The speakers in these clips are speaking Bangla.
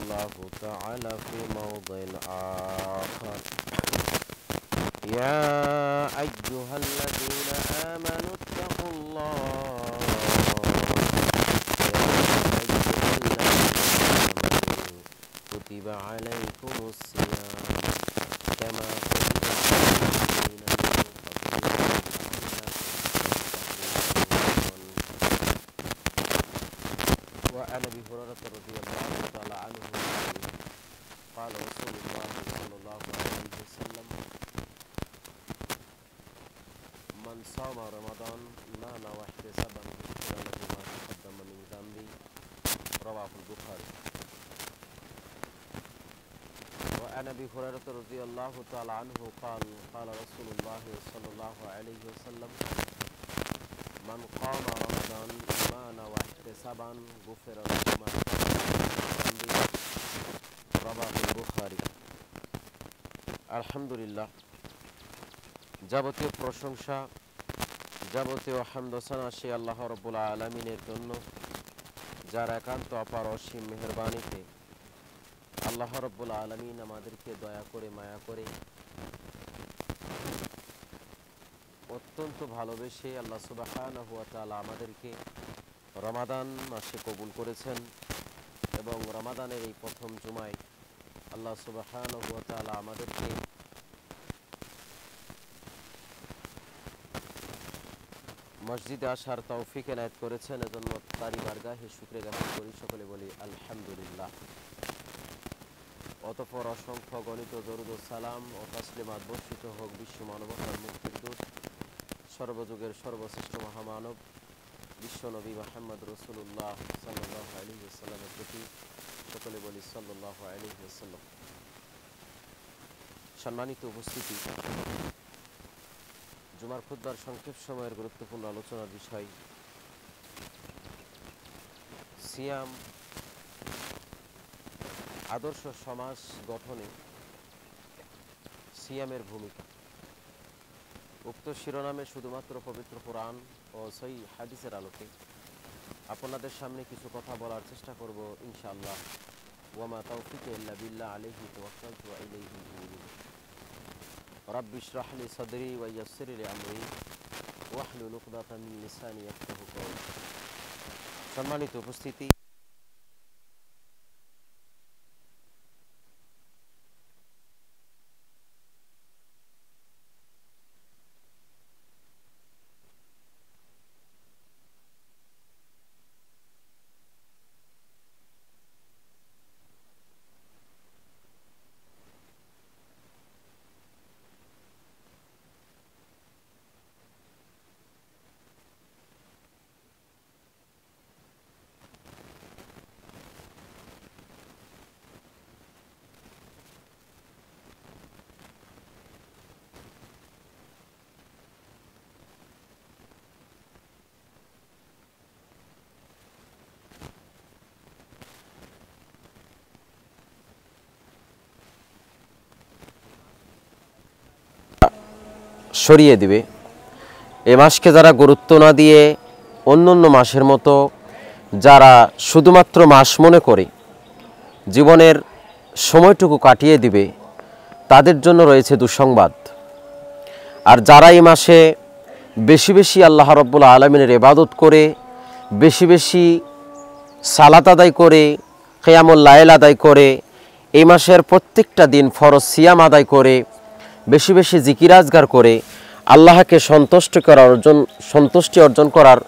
الله تعالى في موضع آخر يا أيها الذين آمنوا اتقوا الله كتب عليكم الصيام كما كتب على الذين وعن ابي هريره رضي الله تعالى عنه قال رسول الله صلى الله عليه وسلم من صام رمضان إيمانا واحتسابا غفر له ما تقدم من ذنبه رواه البخاري. وعن ابي هريره رضي الله تعالى عنه قال قال رسول الله صلى الله عليه وسلم من قام رمضان إيمانا واحتسابا غفر له ما تقدم من ذنبه رواه البخاري. আলহামদুলিল্লাহ, যাবতীয় প্রশংসা, যাবতীয় হামদ ও সানা সেই আল্লাহ রাব্বুল আলামিনের জন্য, যার একান্ত অপার অসীম মেহেরবানিতে আল্লাহ রাব্বুল আলামিন আমাদেরকে দয়া করে মায়া করে অত্যন্ত ভালোবেসে আল্লাহ সুবহানাহু ওয়া তাআলা আমাদেরকে রমাদান মাসে কবুল করেছেন এবং রমাদানের এই প্রথম জুমায় আল্লাহ সুবহানাহু ওয়া তাআলা আমাদেরকে মসজিদে আসার তৌফিক এনায়েত করেছেন। এজন্য তারই বারগাহে শুকরিয়া জ্ঞাপন করি, সকলে বলি আলহামদুলিল্লাহ। অতঃপর অসংখ্য গণিত দরুদ ও সালাম ও তাসলিমাত বর্ষিত হোক বিশ্ব মানবতার মুক্তির দূত, সর্বযুগের সর্বশ্রেষ্ঠ মহামানব বিশ্বনবী মুহাম্মদ রাসূলুল্লাহ সাল্লাল্লাহু আলাইহি ওয়াসাল্লামের প্রতি, সকলে বলি সাল্লাল্লাহু আলাইহি ওয়াসাল্লাম। সম্মানিত উপস্থিতি, জুমার খুতবার সংক্ষেপ সময়ের গুরুত্বপূর্ণ আলোচনার বিষয় সিয়াম, আদর্শ সমাজ গঠনে সিয়ামের ভূমিকা। উক্ত শিরোনামে শুধুমাত্র পবিত্র কোরআন ও সহিহ হাদিসের আলোকে আপনাদের সামনে কিছু কথা বলার চেষ্টা করব ইনশাআল্লাহ। ওয়ামা তাওফিকি ইল্লা বিল্লাহ আলাইহি তাওয়াক্কালতু ওয়া ইলাইহি উনীব। রাব্বি ইশরাহ লি সাদরি ওয়া ইয়াসসির লি আমরি ওয়াহলুল উকদাতাম মিন লিসানি ইয়াফকাহু কওলি। সম্মানিত উপস্থিতি, সরিয়ে দিবে। এ মাসকে যারা গুরুত্ব না দিয়ে অন্য অন্য মাসের মতো যারা শুধুমাত্র মাস মনে করে জীবনের সময়টুকু কাটিয়ে দিবে, তাদের জন্য রয়েছে দুঃসংবাদ। আর যারা এই মাসে বেশি বেশি আল্লাহ রাব্বুল আলামিনের ইবাদত করে, বেশি বেশি সালাত আদায় করে, কিয়ামুল লাইল আদায় করে, এই মাসের প্রত্যেকটা দিন ফরজ সিয়াম আদায় করে, বেশি বেশি জিকির আজগার করে আল্লাহকে সন্তুষ্টি অর্জন করার,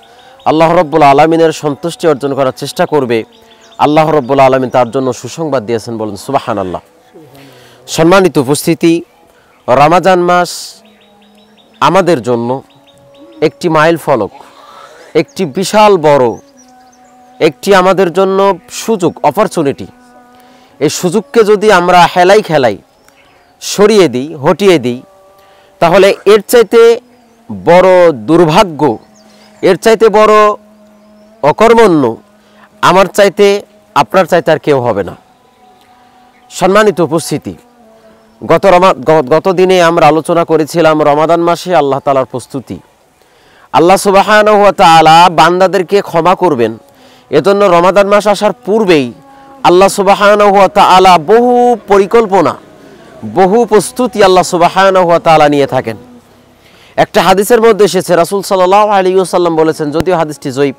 আল্লাহ রাব্বুল আলামিনের সন্তুষ্টি অর্জন করার চেষ্টা করবে, আল্লাহ রাব্বুল আলামিন তার জন্য সুসংবাদ দিয়েছেন, বলেন সুবহানাল্লাহ। সম্মানিত উপস্থিতি, রমজান মাস আমাদের জন্য একটি মাইল ফলক, একটি বিশাল বড় একটি আমাদের জন্য সুযোগ, অপরচুনিটি। এই সুযোগকে যদি আমরা হেলাই খেলাই সরিয়ে দিই, হটিয়ে দিই, তাহলে এর চাইতে বড় দুর্ভাগ্য, এর চাইতে বড় অকর্মণ্য আমার চাইতে, আপনার চাইতে আর কেউ হবে না। সম্মানিত উপস্থিতি, গত দিনে আমরা আলোচনা করেছিলাম রমাদান মাসে আল্লাহ তাআলার প্রস্তুতি। আল্লাহ সুবহানাহু ওয়া তাআলা বান্দাদেরকে ক্ষমা করবেন, এজন্য রমাদান মাস আসার পূর্বেই আল্লাহ সুবহানাহু ওয়া তাআলা বহু পরিকল্পনা, বহু প্রস্তুতি আল্লাহ সুবহানাহু ওয়া তাআলা নিয়ে থাকেন। একটা হাদিসের মধ্যে এসেছে, রাসূল সাল্লাল্লাহু আলাইহি ওয়াসাল্লাম বলেছেন, যদিও হাদিসটি যঈফ,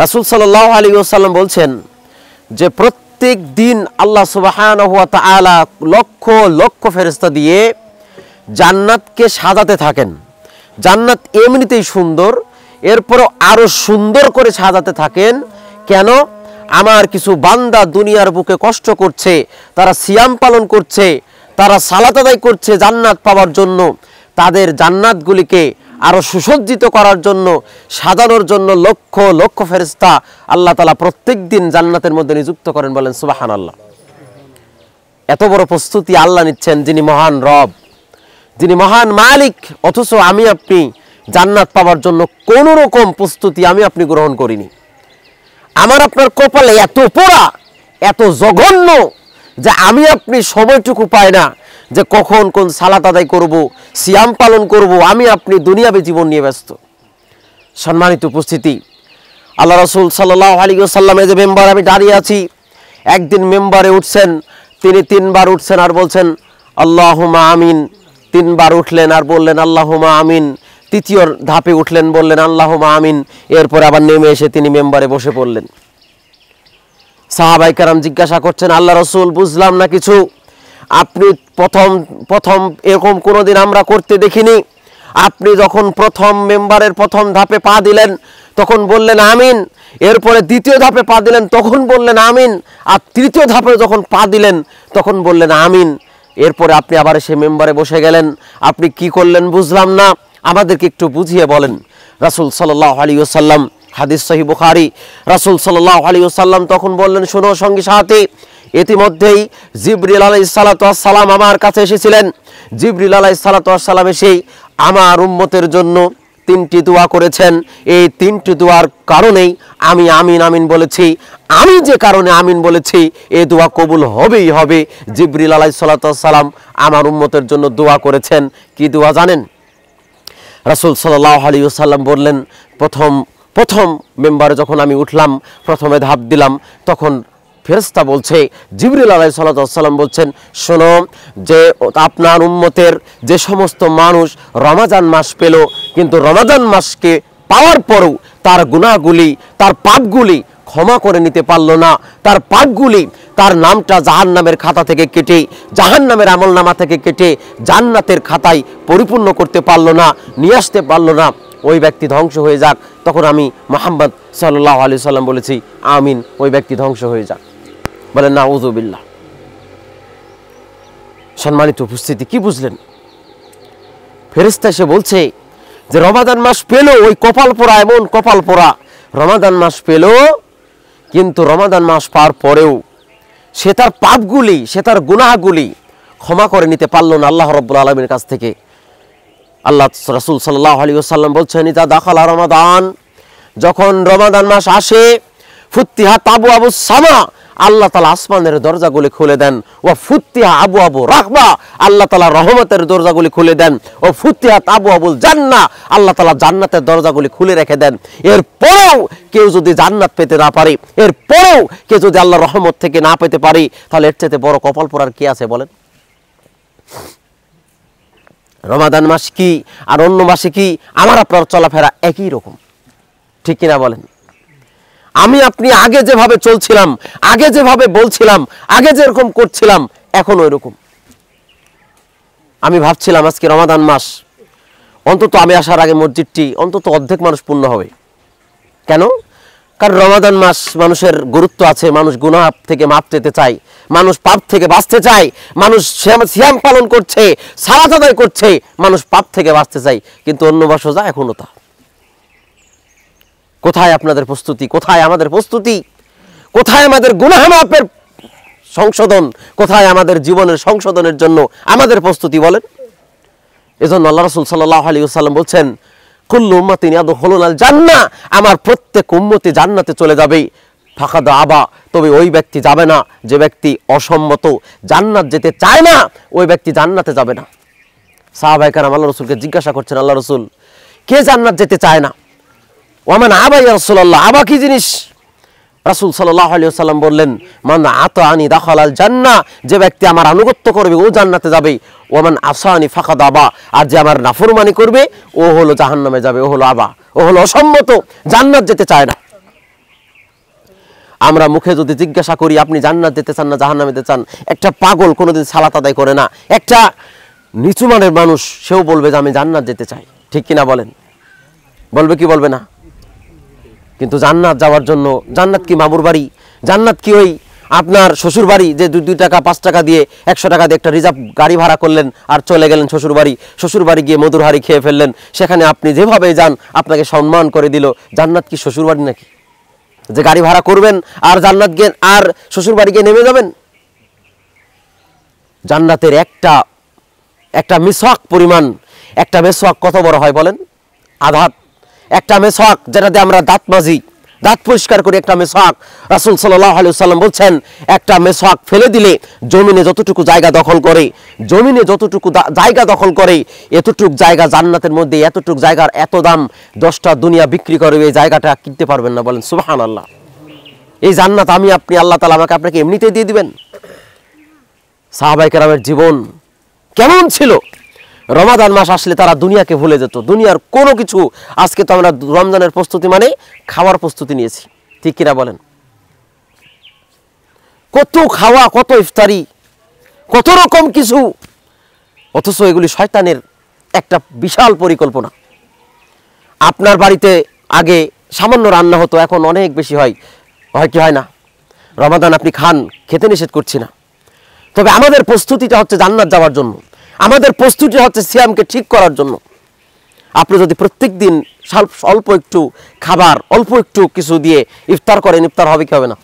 রাসূল সাল্লাল্লাহু আলাইহি ওয়াসাল্লাম বলছেন যে প্রত্যেক দিন আল্লাহ সুবহানাহু ওয়া তাআলা লক্ষ লক্ষ ফেরেশতা দিয়ে জান্নাতকে সাজাতে থাকেন। জান্নাত এমনিতেই সুন্দর, এরপরও আরো সুন্দর করে সাজাতে থাকেন। কেন? আমার কিছু বান্দা দুনিয়ার বুকে কষ্ট করছে, তারা সিয়াম পালন করছে, তারা সালাত আদায় করছে জান্নাত পাওয়ার জন্য, তাদের জান্নাতগুলিকে আরো সুসজ্জিত করার জন্য, সাজানোর জন্য লক্ষ লক্ষ ফেরেশতা আল্লাহ তাআলা প্রত্যেক দিন জান্নাতের মধ্যে নিযুক্ত করেন। বলেন সুবহানাল্লাহ। এত বড় প্রস্তুতি আল্লাহ নিচ্ছেন, যিনি মহান রব, যিনি মহান মালিক, অথচ আমি আপনি জান্নাত পাওয়ার জন্য কোনো রকম প্রস্তুতি আমি আপনি গ্রহণ করিনি। আমার আপনার কপালে এত পোড়া, এত জঘন্য যে আমি আপনি সময়টুকু পাই না যে কখন কোন সালাত আদায় করব, সিয়াম পালন করব। আমি আপনি দুনিয়াবী জীবন নিয়ে ব্যস্ত। সম্মানিত উপস্থিতি, আল্লাহ রাসূল সাল্লাল্লাহু আলাইহি ওয়াসাল্লামের যে মেম্বার আমি দাঁড়িয়ে আছি, একদিন মেম্বারে উঠছেন, তিনি 3 বার উঠছেন আর বলছেন আল্লাহুম্মা আমিন। 3 বার উঠলেন আর বললেন আল্লাহুম্মা আমিন। তৃতীয় ধাপে উঠলেন, বললেন আল্লাহুম্মা আমিন। এরপর আবার নেমে এসে তিনি মেম্বারে বসে পড়লেন। সাহাবায়ে কেরাম জিজ্ঞাসা করছেন, আল্লাহ রাসূল বুঝলাম না কিছু, আপনি প্রথম এরকম কোনোদিন আমরা করতে দেখিনি। আপনি যখন প্রথম মেম্বারের প্রথম ধাপে পা দিলেন তখন বললেন আমিন, এরপরে দ্বিতীয় ধাপে পা দিলেন তখন বললেন আমিন, আর তৃতীয় ধাপে যখন পা দিলেন তখন বললেন আমিন। এরপরে আপনি আবার এসে মেম্বারে বসে গেলেন। আপনি কি করলেন বুঝলাম না, আমাদেরকে একটু বুঝিয়ে বলেন। রাসূল সাল্লাল্লাহু আলাইহি ওয়াসাল্লাম, হাদিস সহিহ বুখারী, রাসূল সাল্লাল্লাহু আলাইহি ওয়াসাল্লাম তখন বললেন, শোনো সঙ্গী সাথী, ইতিমধ্যেই জিবরিল আলাইহিস সালাতু ওয়াস সালাম আমার কাছে এসেছিলেন। জিবরিল আলাইহিস সালাতু ওয়াস সালাম এসে আমার উম্মতের জন্য 3টি দোয়া করেছেন। এই 3টি দোয়ার কারণেই আমি আমিন আমিন বলেছি। আমি যে কারণে আমিন বলেছি এই দোয়া কবুল হবেই হবে। জিবরিল আলাইহিস সালাতু ওয়াস সালাম আমার উম্মতের জন্য দোয়া করেছেন। কি দোয়া জানেন? রাসূল সাল্লাল্লাহু আলাইহি ওয়াসাল্লাম বললেন, প্রথম মেম্বারে যখন আমি উঠলাম, প্রথমে ধাপ দিলাম, তখন ফেরেশতা বলছে, জিবরিল আলাইহিস সালাতু ওয়াস সালাম বলছেন, শোনো যে আপনার উম্মতের যে সমস্ত মানুষ রমাদান মাস পেল, কিন্তু রমাদান মাসকে পাওয়ার পরেও তার গুনাহগুলি, তার পাপগুলি ক্ষমা করে নিতে পারলো না, তার পাপগুলি, তার নামটা জাহান্নামের খাতা থেকে কেটে, জাহান্নামের আমলনামা থেকে কেটে জান্নাতের খাতায় পরিপূর্ণ করতে পারলো না, নিয়ে আসতে পারলো না, ওই ব্যক্তি ধ্বংস হয়ে যাক। তখন আমি মুহাম্মদ সাল্লাল্লাহু আলাইহি সাল্লাম বলেছি আমিন, ওই ব্যক্তি ধ্বংস হয়ে যাক। বলেন নাউযুবিল্লাহ। সম্মানিত উপস্থিতি, কি বুঝলেন? ফেরেশতা এসে বলছে যে রমাদান মাস পেল, ওই কপাল পোড়া, এমন কপাল পোড়া, রমাদান মাস পেল, কিন্তু রমাদান মাস পার পরেও সে তার পাপগুলি, সে তার গুনাহগুলি ক্ষমা করে নিতে পারল না আল্লাহ রাব্বুল আলামিনের কাছ থেকে। আল্লাহ রাসূল সাল্লাল্লাহু আলাইহি ওয়াসাল্লাম বলছেন, ইদা দাখালা রমাদান, যখন রমাদান মাস আসে, ফুত্তিহাত আবওয়াবুস সামা, আল্লাহ তাআলা আসমানের দরজাগুলি খুলে দেন। ওয়া ফুত্তিহা আবওয়াবু রাহমা, আল্লাহ তাআলা রহমতের দরজাগুলি খুলে দেন। ও ফুত্তিহাত আবওয়াবুল জান্নাহ, আল্লাহ তাআলা জান্নাতের দরজাগুলি খুলে রেখে দেন। এরপরেও কেউ যদি জান্নাত পেতে না পারে, এরপরেও কেউ যদি আল্লাহর রহমত থেকে না পেতে পারে, তাহলে এর চাইতে বড় কপাল পোড়ার কি আছে বলেন? রমাদান মাস কি আর অন্য মাসে কি আমার আপনার চলাফেরা একই রকম, ঠিক কিনা বলেন? আমি আপনি আগে যেভাবে চলছিলাম, আগে যেভাবে বলছিলাম, আগে যেরকম করছিলাম, এখন ওই রকম। আমি ভাবছিলাম আজকে রমাদান মাস, অন্তত আমি আসার আগে মসজিদটি অন্তত অর্ধেক মানুষ পূর্ণ হবে। কেন? কারণ রমাদান মাস মানুষের গুরুত্ব আছে, মানুষ গুনাহ থেকে মাপ পেতে চায়, মানুষ পাপ থেকে বাঁচতে চায়, মানুষ সিয়াম পালন করছে, সালাত আদায় করছে, মানুষ পাপ থেকে বাঁচতে চায়। কিন্তু অন্য মাসও যা, এখনো তা। কোথায় আপনাদের প্রস্তুতি? কোথায় আমাদের প্রস্তুতি? কোথায় আমাদের গুনাহ মাপের সংশোধন? কোথায় আমাদের জীবনের সংশোধনের জন্য আমাদের প্রস্তুতি বলেন? এজন্য আল্লাহ রাসূল সাল্লাল্লাহু আলাইহি ওয়াসাল্লাম বলছেন, কুল্লু উম্মতিন ইয়াদখুলুনাল জান্নাহ, আমার প্রত্যেক উম্মতি জান্নাতে চলে যাবে। ফাকাদ আবা, তবে ওই ব্যক্তি যাবে না যে ব্যক্তি অসম্মত, জান্নাত যেতে চায় না, ওই ব্যক্তি জান্নাতে যাবে না। সাহাবায়ে কেরাম আল্লাহ রাসূলকে জিজ্ঞাসা করছেন, আল্লাহ রাসূল, কে জান্নাত যেতে চায় না? ওয়ামান আবা ইয়া রাসূলুল্লাহ, আবা কি জিনিস? রাসূল সাল্লাল্লাহু আলাইহি ওয়াসাল্লাম বললেন, মান আতাআনি দাখালাল জান্নাহ, যে ব্যক্তি আমার আনুগত্য করবে ও জান্নাতে যাবে, ওয়া মান আসানি ফাকাদ আবা, আর যে আমার নাফরমানি করবে ও হলো জাহান্নামে যাবে, ও হলো আবা, ও হলো অসম্মত, জান্নাত যেতে চায় না। আমরা মুখে যদি জিজ্ঞাসা করি আপনি জান্নাত যেতে চান না জাহান্নামে যেতে চান, একটা পাগল কোনোদিন সালাত আদায় করে না, একটা নিচু মানের মানুষ সেও বলবে যে আমি জান্নাত যেতে চাই, ঠিক কিনা বলেন? বলবে কি বলবে না? কিন্তু জান্নাত যাওয়ার জন্য, জান্নাত কি মামুর বাড়ি? জান্নাত কি ওই আপনার শ্বশুর বাড়ি যে 2 টাকা 5 টাকা দিয়ে 100 টাকা দিয়ে একটা রিজার্ভ গাড়ি ভাড়া করলেন আর চলে গেলেন শ্বশুর বাড়ি, শ্বশুর বাড়ি গিয়ে মধুর হাড়ি খেয়ে ফেললেন, সেখানে আপনি যেভাবে যান আপনাকে সম্মান করে দিল? জান্নাত কি শ্বশুর বাড়ি নাকি যে গাড়ি ভাড়া করবেন আর জান্নাত গিয়ে আর শ্বশুর বাড়ি গিয়ে নেমে যাবেন? জান্নাতের একটা মিসওয়াক পরিমাণ, একটা মেসওয়াক কত বড় হয় বলেন? আধাত। একটা মেসওয়াক যেটা দিয়ে আমরা দাঁত মাজি, দাঁত পরিষ্কার করি, একটা মেসওয়াক, রাসূল সাল্লাল্লাহু আলাইহি ওয়াসাল্লাম বলছেন একটা মেসওয়াক ফেলে দিলে জমিনে যতটুকু জায়গা দখল করে, জমিনে যতটুকু জায়গা দখল করে, এতটুক জায়গা জান্নাতের মধ্যে, এতটুক জায়গার এত দাম 10টা দুনিয়া বিক্রি করে এই জায়গাটা কিনতে পারবেন না। বলেন সুবহানাল্লাহ। এই জান্নাত আমি আপনি, আল্লাহ তাআলা আমাকে আপনাকে এমনিতেই দিয়ে দিবেন। সাহাবায়ে কেরামের জীবন কেমন ছিল? রমাদান মাস আসলে তারা দুনিয়াকে ভুলে যেত, দুনিয়ার কোনো কিছু। আজকে তো আমরা রমজানের প্রস্তুতি মানে খাওয়ার প্রস্তুতি নিয়েছি, ঠিক কিনা বলেন? কত খাওয়া, কত ইফতারি, কত রকম কিছু, অথচ এগুলি শয়তানের একটা বিশাল পরিকল্পনা। আপনার বাড়িতে আগে সামান্য রান্না হতো, এখন অনেক বেশি হয়, হয় কি হয় না? রমাদান আপনি খান, খেতে নিষেধ করছি না, তবে আমাদের প্রস্তুতিটা হচ্ছে জান্নাত যাওয়ার জন্য, আমাদের প্রস্তুতি হচ্ছে সিয়ামকে ঠিক করার জন্য। আপনি যদি প্রত্যেক দিন অল্প একটু খাবার, অল্প একটু কিছু দিয়ে ইফতার করেন, ইফতার হবে কি হবে না?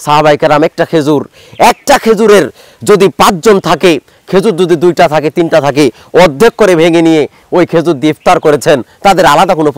সাহাবায়ে কেরাম একটা খেজুরের যদি 5 জন থাকে, খেজুর যদি 2টা থাকে 3টা থাকে, অর্ধেক করে ভেঙে নিয়ে ওই খেজুর দিয়ে ইফতার করেছেন, তাদের আলাদা কোনো